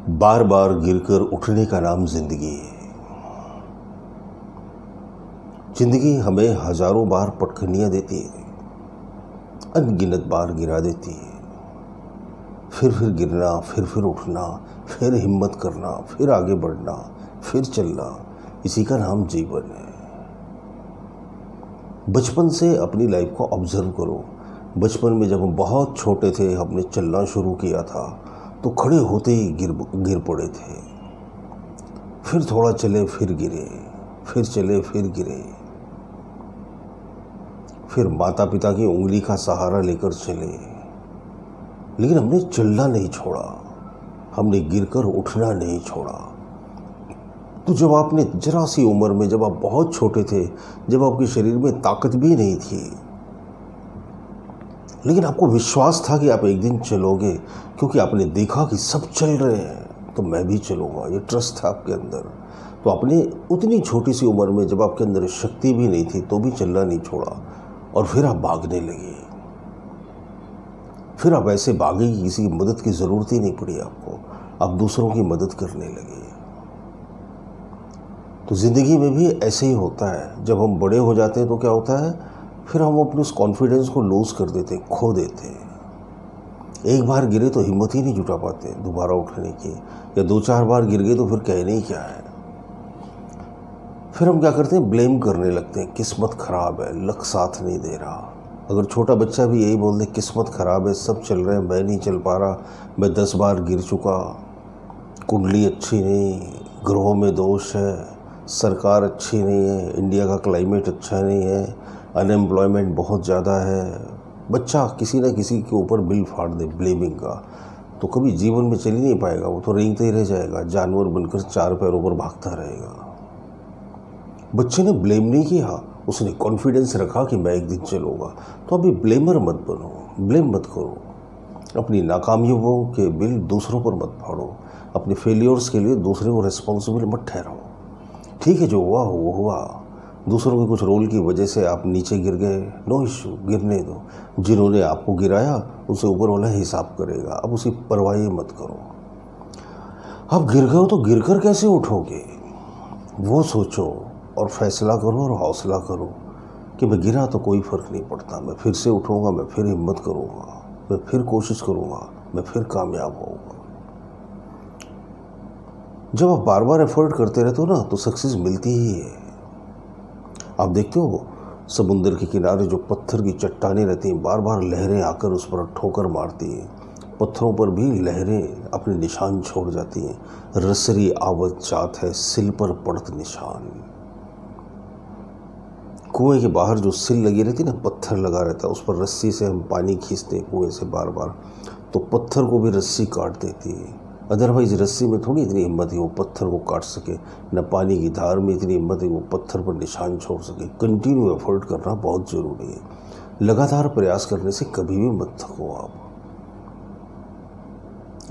बार बार गिरकर उठने का नाम जिंदगी है। जिंदगी हमें हजारों बार पटखनियाँ देती है, अनगिनत बार गिरा देती है। फिर गिरना, फिर उठना, फिर हिम्मत करना, फिर आगे बढ़ना, फिर चलना, इसी का नाम जीवन है। बचपन से अपनी लाइफ को ऑब्जर्व करो। बचपन में जब हम बहुत छोटे थे, हमने चलना शुरू किया था तो खड़े होते ही गिर पड़े थे। फिर थोड़ा चले, फिर गिरे, फिर चले, फिर गिरे। फिर माता पिता की उंगली का सहारा लेकर चले, लेकिन हमने चलना नहीं छोड़ा, हमने गिरकर उठना नहीं छोड़ा। तो जब आपने जरा सी उम्र में, जब आप बहुत छोटे थे, जब आपके शरीर में ताकत भी नहीं थी, लेकिन आपको विश्वास था कि आप एक दिन चलोगे, क्योंकि आपने देखा कि सब चल रहे हैं तो मैं भी चलूँगा, ये ट्रस्ट था आपके अंदर। तो आपने उतनी छोटी सी उम्र में, जब आपके अंदर शक्ति भी नहीं थी, तो भी चलना नहीं छोड़ा और फिर आप भागने लगे। फिर आप ऐसे भागे कि किसी की मदद की ज़रूरत ही नहीं पड़ी आपको, आप दूसरों की मदद करने लगे। तो ज़िंदगी में भी ऐसे ही होता है। जब हम बड़े हो जाते हैं तो क्या होता है, फिर हम अपने उस कॉन्फिडेंस को लूज़ कर देते, खो देते हैं। एक बार गिरे तो हिम्मत ही नहीं जुटा पाते दोबारा उठने की, या दो चार बार गिर गए तो फिर कहने ही क्या है। फिर हम क्या करते हैं, ब्लेम करने लगते हैं, किस्मत ख़राब है, लक साथ नहीं दे रहा। अगर छोटा बच्चा भी यही बोल दे, किस्मत ख़राब है, सब चल रहे हैं, मैं नहीं चल पा रहा, मैं 10 बार गिर चुका, कुंडली अच्छी नहीं, ग्रहों में दोष है, सरकार अच्छी नहीं है, इंडिया का क्लाइमेट अच्छा नहीं है, अनएम्प्लॉयमेंट बहुत ज़्यादा है, बच्चा किसी न किसी के ऊपर बिल फाड़ दे ब्लेमिंग का, तो कभी जीवन में चल ही नहीं पाएगा। वो तो रेंगते ही रह जाएगा, जानवर बनकर चार पैरों पर भागता रहेगा। बच्चे ने ब्लेम नहीं किया, उसने कॉन्फिडेंस रखा कि मैं एक दिन चलूँगा। तो अभी ब्लेमर मत बनो, ब्लेम मत करो, अपनी नाकामयाबियों के बिल दूसरों पर मत फाड़ो, अपने फेलियर्स के लिए दूसरे को रिस्पॉन्सिबल मत ठहराओ। ठीक है, जो हुआ वो हुआ, दूसरों के कुछ रोल की वजह से आप नीचे गिर गए, नो इशू, गिरने दो। जिन्होंने आपको गिराया उनसे ऊपर वाला हिसाब करेगा, अब उसकी परवाह मत करो। अब गिर गए हो तो गिरकर कैसे उठोगे, वो सोचो और फैसला करो और हौसला करो कि मैं गिरा तो कोई फ़र्क नहीं पड़ता, मैं फिर से उठूँगा, मैं फिर हिम्मत करूँगा, मैं फिर कोशिश करूँगा, मैं फिर कामयाब होऊंगा। जब आप बार बार एफर्ट करते रहते हो ना, तो सक्सेस मिलती ही है। आप देखते हो समुंदर के किनारे जो पत्थर की चट्टानें रहती हैं, बार बार लहरें आकर उस पर ठोकर मारती हैं, पत्थरों पर भी लहरें अपने निशान छोड़ जाती हैं। रसरी आवत जात है, सिल पर पड़त निशान। कुएं के बाहर जो सिल लगी रहती ना, पत्थर लगा रहता है, उस पर रस्सी से हम पानी खींचते हैं कुएं से बार बार, तो पत्थर को भी रस्सी काट देती है। अदरवाइज रस्सी में थोड़ी इतनी हिम्मत है वो पत्थर को काट सके, न पानी की धार में इतनी हिम्मत है वो पत्थर पर निशान छोड़ सके। कंटिन्यू एफर्ट करना बहुत ज़रूरी है। लगातार प्रयास करने से कभी भी मत थको। आप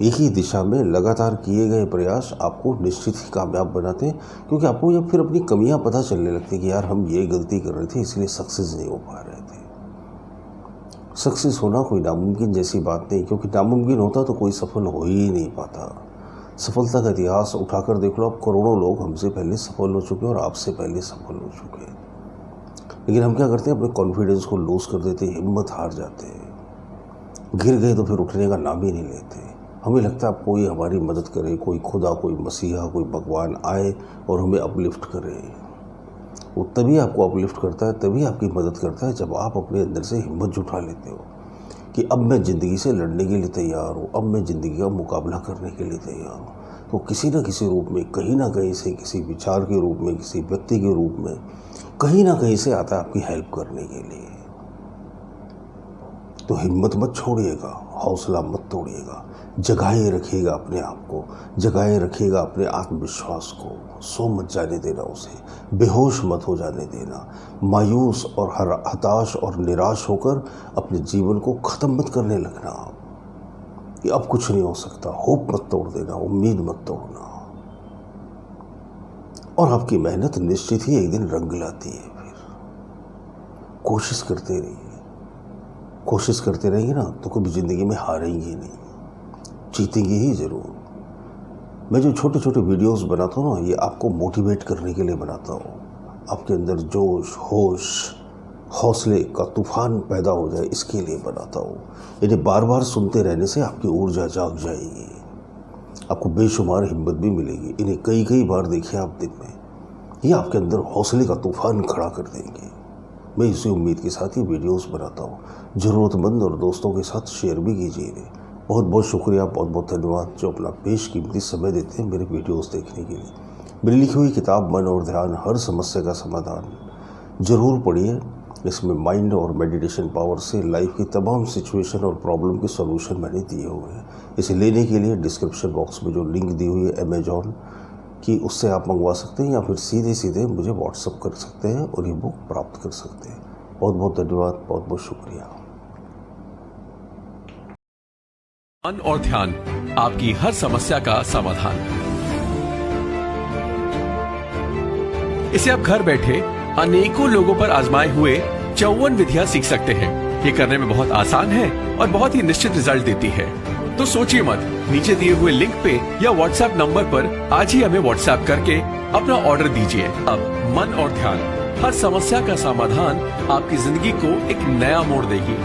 एक ही दिशा में लगातार किए गए प्रयास आपको निश्चित ही कामयाब बनाते हैं, क्योंकि आपको जब फिर अपनी कमियां पता चलने लगती है कि यार हम ये गलती कर रहे थे, इसलिए सक्सेस नहीं हो पा रहे थे। सक्सेस होना कोई नामुमकिन जैसी बात नहीं, क्योंकि नामुमकिन होता तो कोई सफल हो ही नहीं पाता। सफलता का इतिहास उठाकर देख लो, अब करोड़ों लोग हमसे पहले सफल हो चुके हैं और आपसे पहले सफल हो चुके हैं। लेकिन हम क्या करते हैं, अपने कॉन्फिडेंस को लूज़ कर देते हैं, हिम्मत हार जाते हैं, गिर गए तो फिर उठने का नाम ही नहीं लेते। हमें लगता है अब कोई हमारी मदद करे, कोई खुदा, कोई मसीहा, कोई भगवान आए और हमें अपलिफ्ट करे। वो तभी आपको अपलिफ्ट करता है, तभी आपकी मदद करता है, जब आप अपने अंदर से हिम्मत जुटा लेते हो कि अब मैं ज़िंदगी से लड़ने के लिए तैयार हूँ, अब मैं ज़िंदगी का मुकाबला करने के लिए तैयार हूँ। तो किसी न किसी रूप में, कहीं ना कहीं से, किसी विचार के रूप में, किसी व्यक्ति के रूप में, कहीं ना कहीं से आता है आपकी हेल्प करने के लिए। तो हिम्मत मत छोड़िएगा, हौसला मत तोड़िएगा, जगाए रखिएगा अपने आप को, जगाए रखिएगा अपने आत्मविश्वास को, सो मत जाने देना उसे, बेहोश मत हो जाने देना, मायूस और हताश और निराश होकर अपने जीवन को ख़त्म मत करने लगना आप कि अब कुछ नहीं हो सकता। होप मत तोड़ देना, उम्मीद मत तोड़ना, और आपकी मेहनत निश्चित ही एक दिन रंग लाती है। फिर कोशिश करते रहिए, कोशिश करते रहेंगे ना तो कभी ज़िंदगी में हारेंगे नहीं, जीतेंगे ही ज़रूर। मैं जो छोटे छोटे वीडियोस बनाता हूँ ना, ये आपको मोटिवेट करने के लिए बनाता हूँ। आपके अंदर जोश, होश, हौसले का तूफान पैदा हो जाए, इसके लिए बनाता हूँ। इन्हें बार बार सुनते रहने से आपकी ऊर्जा जाग जाएगी, आपको बेशुमार हिम्मत भी मिलेगी। इन्हें कई कई बार देखिए आप दिन में, ये आपके अंदर हौसले का तूफान खड़ा कर देंगे। मैं इसी उम्मीद के साथ ही वीडियोस बनाता हूँ। ज़रूरतमंद और दोस्तों के साथ शेयर भी कीजिए इन्हें। बहुत बहुत शुक्रिया, बहुत बहुत धन्यवाद जो अपना बेशकीमती समय देते हैं मेरे वीडियोस देखने के लिए। मेरी लिखी हुई किताब मन और ध्यान, हर समस्या का समाधान ज़रूर पढ़िए। इसमें माइंड और मेडिटेशन पावर से लाइफ की तमाम सिचुएशन और प्रॉब्लम के सॉल्यूशन मैंने दिए हुए हैं। इसे लेने के लिए डिस्क्रिप्शन बॉक्स में जो लिंक दी हुई है अमेजॉन की, उससे आप मंगवा सकते हैं या फिर सीधे सीधे मुझे व्हाट्सअप कर सकते हैं और ये बुक प्राप्त कर सकते हैं। बहुत बहुत धन्यवाद, बहुत बहुत शुक्रिया। मन और ध्यान, आपकी हर समस्या का समाधान। इसे आप घर बैठे अनेकों लोगों पर आजमाए हुए 54 विधियां सीख सकते हैं। ये करने में बहुत आसान है और बहुत ही निश्चित रिजल्ट देती है। तो सोचिए मत, नीचे दिए हुए लिंक पे या व्हाट्सएप नंबर पर आज ही हमें व्हाट्सएप करके अपना ऑर्डर दीजिए। अब मन और ध्यान, हर समस्या का समाधान आपकी जिंदगी को एक नया मोड़ देगी।